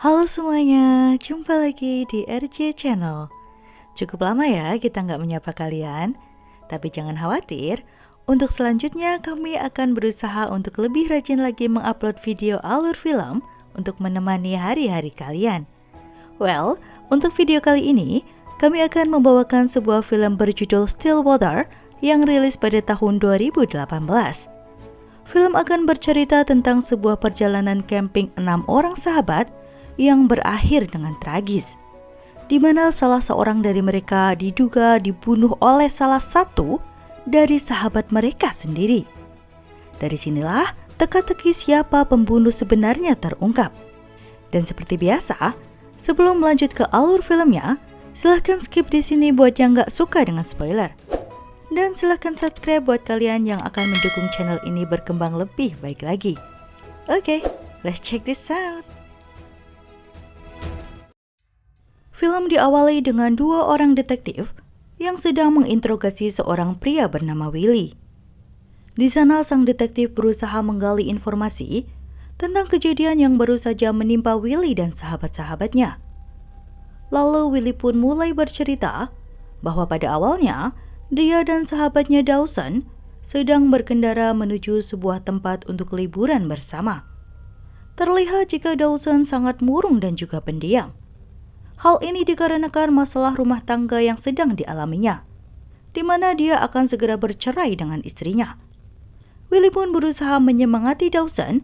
Halo semuanya, jumpa lagi di RJ Channel. Cukup lama ya kita nggak menyapa kalian, tapi jangan khawatir. Untuk selanjutnya kami akan berusaha untuk lebih rajin lagi mengupload video alur film untuk menemani hari-hari kalian. Well, untuk video kali ini, kami akan membawakan sebuah film berjudul Stillwater yang rilis pada tahun 2018. Film akan bercerita tentang sebuah perjalanan camping 6 orang sahabat yang berakhir dengan tragis, di mana salah seorang dari mereka diduga dibunuh oleh salah satu dari sahabat mereka sendiri. Dari sinilah teka-teki siapa pembunuh sebenarnya terungkap. Dan seperti biasa, sebelum melanjut ke alur filmnya, silahkan skip di sini buat yang nggak suka dengan spoiler. Dan silahkan subscribe buat kalian yang akan mendukung channel ini berkembang lebih baik lagi. Oke, let's check this out. Film diawali dengan dua orang detektif yang sedang menginterogasi seorang pria bernama Willy. Di sana sang detektif berusaha menggali informasi tentang kejadian yang baru saja menimpa Willy dan sahabat-sahabatnya. Lalu Willy pun mulai bercerita bahwa pada awalnya dia dan sahabatnya Dawson sedang berkendara menuju sebuah tempat untuk liburan bersama. Terlihat jika Dawson sangat murung dan juga pendiam. Hal ini dikarenakan masalah rumah tangga yang sedang dialaminya, di mana dia akan segera bercerai dengan istrinya. Willy pun berusaha menyemangati Dawson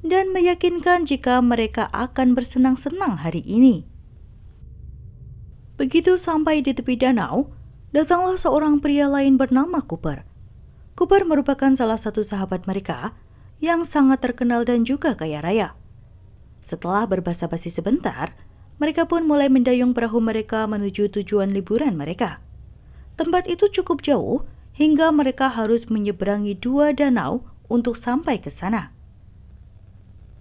dan meyakinkan jika mereka akan bersenang-senang hari ini. Begitu sampai di tepi danau, datanglah seorang pria lain bernama Cooper. Cooper merupakan salah satu sahabat mereka yang sangat terkenal dan juga kaya raya. Setelah berbasa-basi sebentar, mereka pun mulai mendayung perahu mereka menuju tujuan liburan mereka. Tempat itu cukup jauh hingga mereka harus menyeberangi 2 danau untuk sampai ke sana.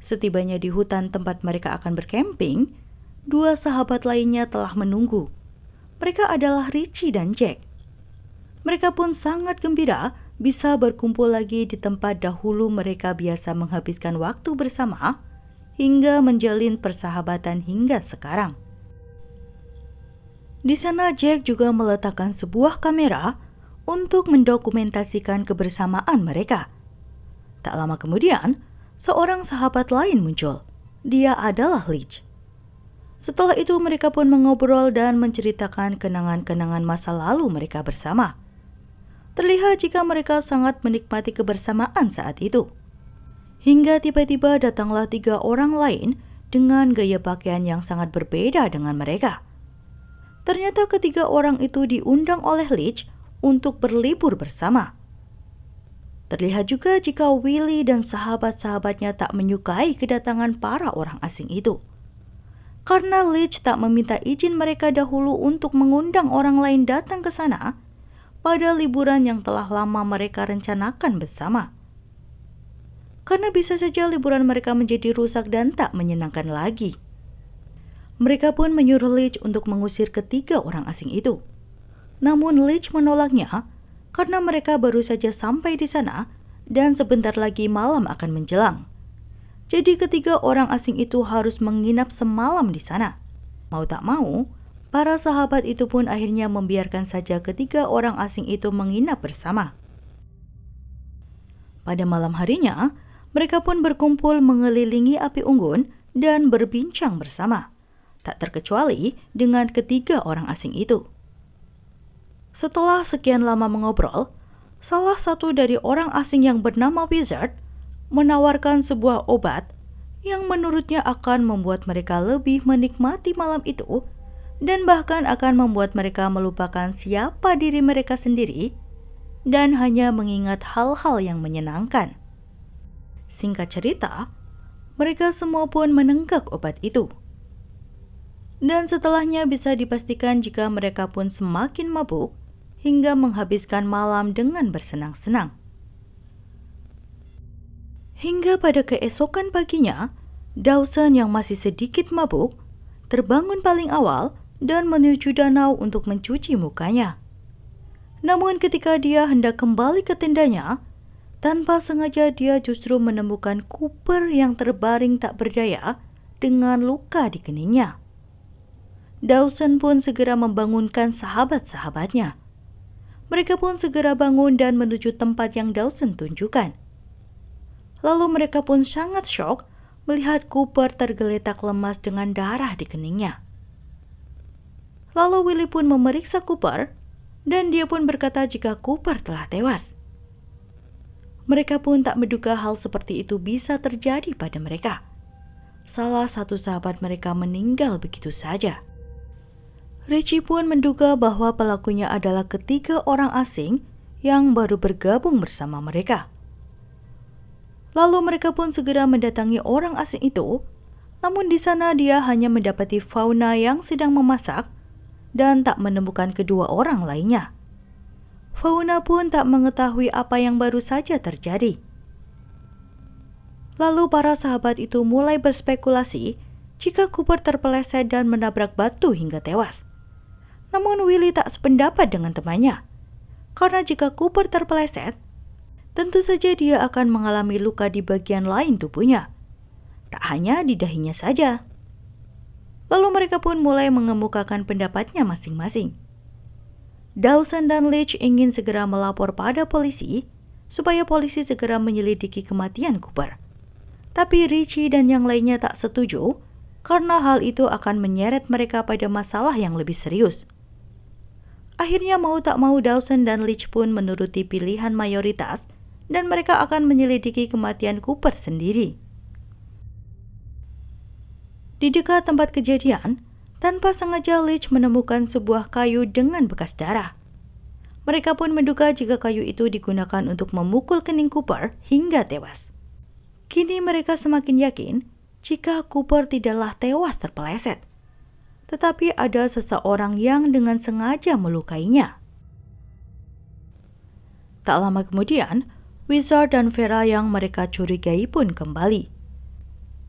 Setibanya di hutan tempat mereka akan bercamping, 2 sahabat lainnya telah menunggu. Mereka adalah Richie dan Jack. Mereka pun sangat gembira bisa berkumpul lagi di tempat dahulu mereka biasa menghabiskan waktu bersama, hingga menjalin persahabatan hingga sekarang. Di sana Jack juga meletakkan sebuah kamera untuk mendokumentasikan kebersamaan mereka. Tak lama kemudian, seorang sahabat lain muncul. Dia adalah Leach. Setelah itu mereka pun mengobrol dan menceritakan kenangan-kenangan masa lalu mereka bersama. Terlihat jika mereka sangat menikmati kebersamaan saat itu. Hingga tiba-tiba datanglah 3 orang lain dengan gaya pakaian yang sangat berbeda dengan mereka. Ternyata ketiga orang itu diundang oleh Leach untuk berlibur bersama. Terlihat juga jika Willy dan sahabat-sahabatnya tak menyukai kedatangan para orang asing itu. Karena Leach tak meminta izin mereka dahulu untuk mengundang orang lain datang ke sana pada liburan yang telah lama mereka rencanakan bersama. Karena bisa saja liburan mereka menjadi rusak dan tak menyenangkan lagi. Mereka pun menyuruh Leach untuk mengusir ketiga orang asing itu. Namun Leach menolaknya karena mereka baru saja sampai di sana dan sebentar lagi malam akan menjelang. Jadi ketiga orang asing itu harus menginap semalam di sana. Mau tak mau, para sahabat itu pun akhirnya membiarkan saja ketiga orang asing itu menginap bersama. Pada malam harinya, mereka pun berkumpul mengelilingi api unggun dan berbincang bersama, tak terkecuali dengan ketiga orang asing itu. Setelah sekian lama mengobrol, salah satu dari orang asing yang bernama Wizard menawarkan sebuah obat yang menurutnya akan membuat mereka lebih menikmati malam itu dan bahkan akan membuat mereka melupakan siapa diri mereka sendiri dan hanya mengingat hal-hal yang menyenangkan. Singkat cerita, mereka semua pun menenggak obat itu. Dan setelahnya bisa dipastikan jika mereka pun semakin mabuk hingga menghabiskan malam dengan bersenang-senang. Hingga pada keesokan paginya, Dawson yang masih sedikit mabuk terbangun paling awal dan menuju danau untuk mencuci mukanya. Namun ketika dia hendak kembali ke tendanya, tanpa sengaja dia justru menemukan Cooper yang terbaring tak berdaya dengan luka di keningnya. Dawson pun segera membangunkan sahabat-sahabatnya. Mereka pun segera bangun dan menuju tempat yang Dawson tunjukkan. Lalu mereka pun sangat syok melihat Cooper tergeletak lemas dengan darah di keningnya. Lalu Willie pun memeriksa Cooper dan dia pun berkata jika Cooper telah tewas. Mereka pun tak menduga hal seperti itu bisa terjadi pada mereka. Salah satu sahabat mereka meninggal begitu saja. Richie pun menduga bahwa pelakunya adalah ketiga orang asing yang baru bergabung bersama mereka. Lalu mereka pun segera mendatangi orang asing itu, namun di sana dia hanya mendapati Fauna yang sedang memasak dan tak menemukan kedua orang lainnya. Fauna pun tak mengetahui apa yang baru saja terjadi. Lalu para sahabat itu mulai berspekulasi jika Cooper terpeleset dan menabrak batu hingga tewas. Namun Willie tak sependapat dengan temannya, karena jika Cooper terpeleset, tentu saja dia akan mengalami luka di bagian lain tubuhnya, tak hanya di dahinya saja. Lalu mereka pun mulai mengemukakan pendapatnya masing-masing. Dawson dan Leach ingin segera melapor pada polisi supaya polisi segera menyelidiki kematian Cooper. Tapi Richie dan yang lainnya tak setuju karena hal itu akan menyeret mereka pada masalah yang lebih serius. Akhirnya mau tak mau Dawson dan Leach pun menuruti pilihan mayoritas dan mereka akan menyelidiki kematian Cooper sendiri. Di dekat tempat kejadian, tanpa sengaja Leach menemukan sebuah kayu dengan bekas darah. Mereka pun menduga jika kayu itu digunakan untuk memukul kening Cooper hingga tewas. Kini mereka semakin yakin jika Cooper tidaklah tewas terpeleset, tetapi ada seseorang yang dengan sengaja melukainya. Tak lama kemudian, Wizard dan Vera yang mereka curigai pun kembali.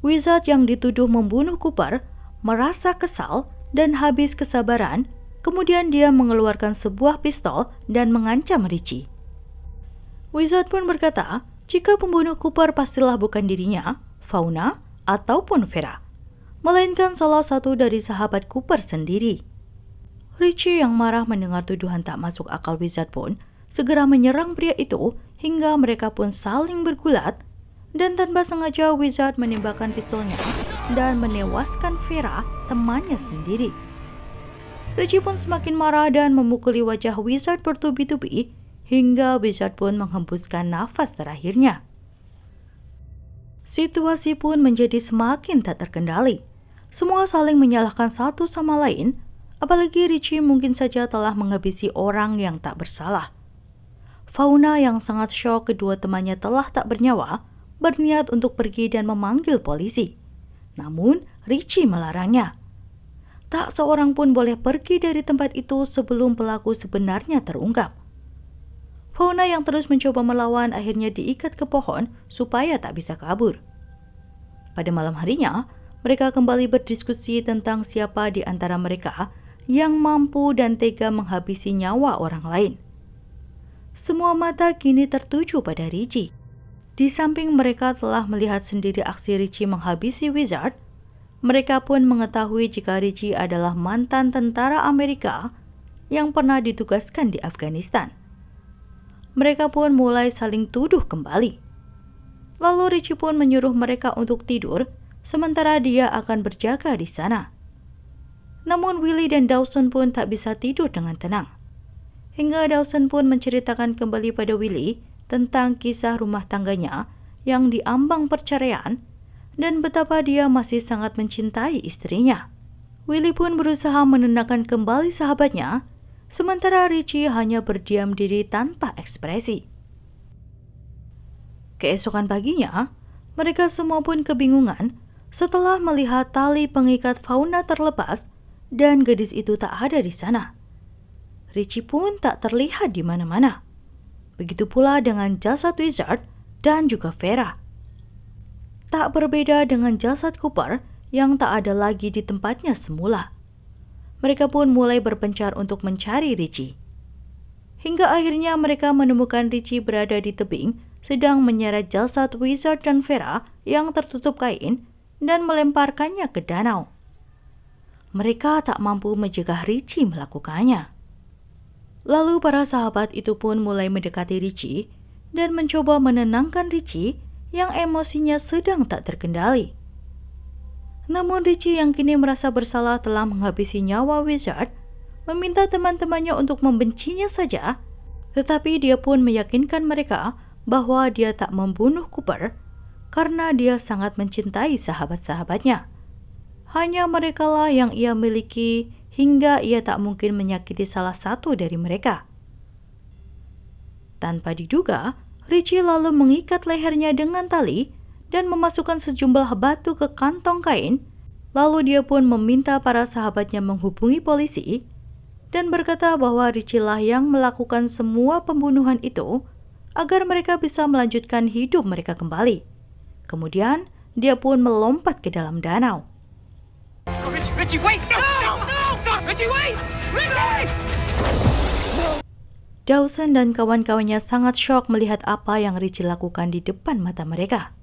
Wizard yang dituduh membunuh Cooper merasa kesal dan habis kesabaran, kemudian dia mengeluarkan sebuah pistol dan mengancam Richie. Wizard pun berkata, jika pembunuh Cooper pastilah bukan dirinya, Fauna, ataupun Vera, melainkan salah satu dari sahabat Cooper sendiri. Richie yang marah mendengar tuduhan tak masuk akal Wizard pun segera menyerang pria itu hingga mereka pun saling bergulat, dan tanpa sengaja Wizard menembakkan pistolnya dan menewaskan Vera, temannya sendiri. Richie pun semakin marah dan memukuli wajah Wizard bertubi-tubi hingga Wizard pun menghembuskan nafas terakhirnya. Situasi pun menjadi semakin tak terkendali. Semua saling menyalahkan satu sama lain, apalagi Richie mungkin saja telah menghabisi orang yang tak bersalah. Fauna yang sangat syok kedua temannya telah tak bernyawa, berniat untuk pergi dan memanggil polisi. Namun, Richie melarangnya. Tak seorang pun boleh pergi dari tempat itu sebelum pelaku sebenarnya terungkap. Fauna yang terus mencoba melawan akhirnya diikat ke pohon supaya tak bisa kabur. Pada malam harinya, mereka kembali berdiskusi tentang siapa di antara mereka yang mampu dan tega menghabisi nyawa orang lain. Semua mata kini tertuju pada Richie. Di samping mereka telah melihat sendiri aksi Richie menghabisi Wizard, mereka pun mengetahui jika Richie adalah mantan tentara Amerika yang pernah ditugaskan di Afghanistan. Mereka pun mulai saling tuduh kembali. Lalu Richie pun menyuruh mereka untuk tidur, sementara dia akan berjaga di sana. Namun Willie dan Dawson pun tak bisa tidur dengan tenang. Hingga Dawson pun menceritakan kembali pada Willie tentang kisah rumah tangganya yang diambang perceraian dan betapa dia masih sangat mencintai istrinya. Willie pun berusaha menenangkan kembali sahabatnya, sementara Richie hanya berdiam diri tanpa ekspresi. Keesokan paginya, mereka semua pun kebingungan setelah melihat tali pengikat Fauna terlepas dan gadis itu tak ada di sana. Richie pun tak terlihat di mana-mana. Begitu pula dengan jasad Wizard dan juga Vera. Tak berbeda dengan jasad Cooper yang tak ada lagi di tempatnya semula. Mereka pun mulai berpencar untuk mencari Richie. Hingga akhirnya mereka menemukan Richie berada di tebing sedang menyeret jasad Wizard dan Vera yang tertutup kain dan melemparkannya ke danau. Mereka tak mampu mencegah Richie melakukannya. Lalu para sahabat itu pun mulai mendekati Richie dan mencoba menenangkan Richie yang emosinya sedang tak terkendali. Namun Richie yang kini merasa bersalah telah menghabisi nyawa Wizard, meminta teman-temannya untuk membencinya saja, tetapi dia pun meyakinkan mereka bahwa dia tak membunuh Cooper karena dia sangat mencintai sahabat-sahabatnya. Hanya merekalah yang ia miliki hingga ia tak mungkin menyakiti salah satu dari mereka. Tanpa diduga, Richie lalu mengikat lehernya dengan tali dan memasukkan sejumlah batu ke kantong kain. Lalu dia pun meminta para sahabatnya menghubungi polisi dan berkata bahwa Richie lah yang melakukan semua pembunuhan itu agar mereka bisa melanjutkan hidup mereka kembali. Kemudian dia pun melompat ke dalam danau. Richie, wait! No! Richie, wait! Richie! Dawson dan kawan-kawannya sangat syok melihat apa yang Richie lakukan di depan mata mereka.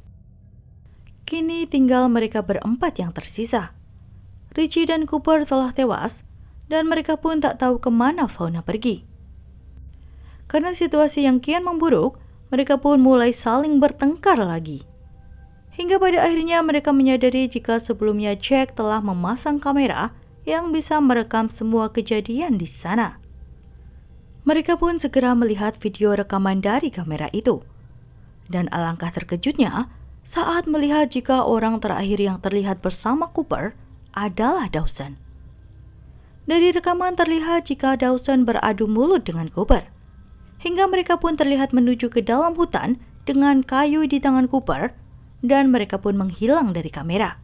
Kini tinggal mereka berempat yang tersisa. Richie dan Cooper telah tewas dan mereka pun tak tahu kemana Fauna pergi. Karena situasi yang kian memburuk, mereka pun mulai saling bertengkar lagi. Hingga pada akhirnya mereka menyadari jika sebelumnya Jack telah memasang kamera yang bisa merekam semua kejadian di sana. Mereka pun segera melihat video rekaman dari kamera itu. Dan alangkah terkejutnya saat melihat jika orang terakhir yang terlihat bersama Cooper adalah Dawson. Dari rekaman terlihat jika Dawson beradu mulut dengan Cooper. Hingga mereka pun terlihat menuju ke dalam hutan dengan kayu di tangan Cooper dan mereka pun menghilang dari kamera.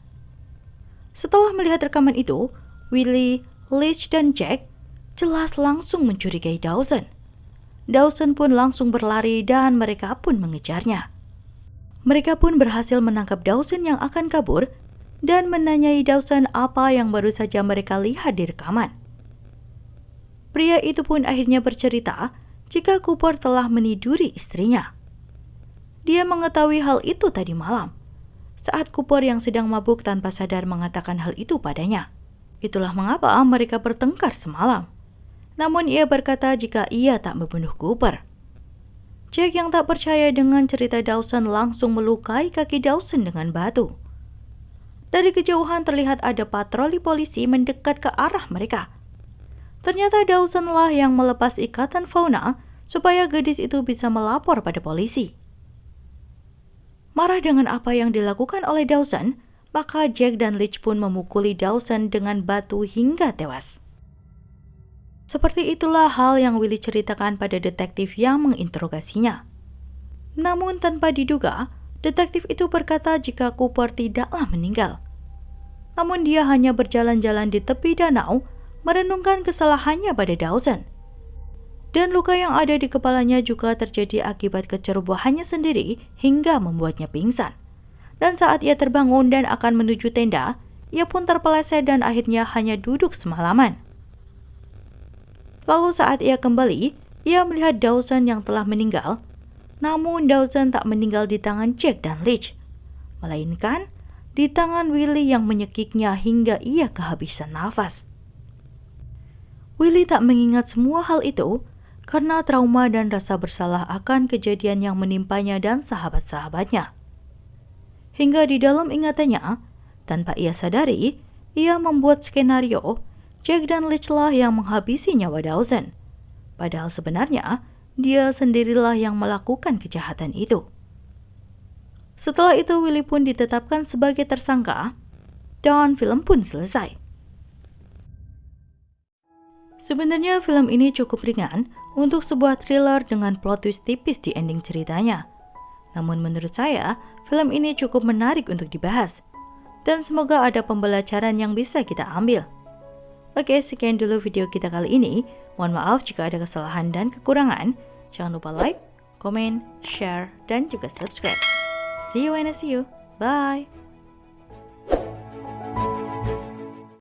Setelah melihat rekaman itu, Willie, Leach, dan Jack jelas langsung mencurigai Dawson. Dawson pun langsung berlari dan mereka pun mengejarnya. Mereka pun berhasil menangkap Dawson yang akan kabur dan menanyai Dawson apa yang baru saja mereka lihat di rekaman. Pria itu pun akhirnya bercerita jika Cooper telah meniduri istrinya. Dia mengetahui hal itu tadi malam, saat Cooper yang sedang mabuk tanpa sadar mengatakan hal itu padanya. Itulah mengapa mereka bertengkar semalam. Namun ia berkata jika ia tak membunuh Cooper. Jack yang tak percaya dengan cerita Dawson langsung melukai kaki Dawson dengan batu. Dari kejauhan terlihat ada patroli polisi mendekat ke arah mereka. Ternyata Dawson lah yang melepas ikatan Fauna supaya gadis itu bisa melapor pada polisi. Marah dengan apa yang dilakukan oleh Dawson, maka Jack dan Leach pun memukuli Dawson dengan batu hingga tewas. Seperti itulah hal yang Willie ceritakan pada detektif yang menginterogasinya. Namun tanpa diduga, detektif itu berkata jika Cooper tidaklah meninggal. Namun dia hanya berjalan-jalan di tepi danau, merenungkan kesalahannya pada Dawson. Dan luka yang ada di kepalanya juga terjadi akibat kecerobohannya sendiri hingga membuatnya pingsan. Dan saat ia terbangun dan akan menuju tenda, ia pun terpeleset dan akhirnya hanya duduk semalaman. Lalu saat ia kembali, ia melihat Dawson yang telah meninggal. Namun Dawson tak meninggal di tangan Jack dan Leach, melainkan di tangan Willie yang menyekiknya hingga ia kehabisan nafas. Willie tak mengingat semua hal itu karena trauma dan rasa bersalah akan kejadian yang menimpanya dan sahabat-sahabatnya. Hingga di dalam ingatannya, tanpa ia sadari, ia membuat skenario Jack dan Leach lah yang menghabisi nyawa Dawson. Padahal sebenarnya, dia sendirilah yang melakukan kejahatan itu. Setelah itu Willie pun ditetapkan sebagai tersangka dan film pun selesai. Sebenarnya film ini cukup ringan untuk sebuah thriller dengan plot twist tipis di ending ceritanya. Namun menurut saya, film ini cukup menarik untuk dibahas. Dan semoga ada pembelajaran yang bisa kita ambil. Oke, sekian dulu video kita kali ini. Mohon maaf jika ada kesalahan dan kekurangan. Jangan lupa like, komen, share, dan juga subscribe. See you when I see you. Bye!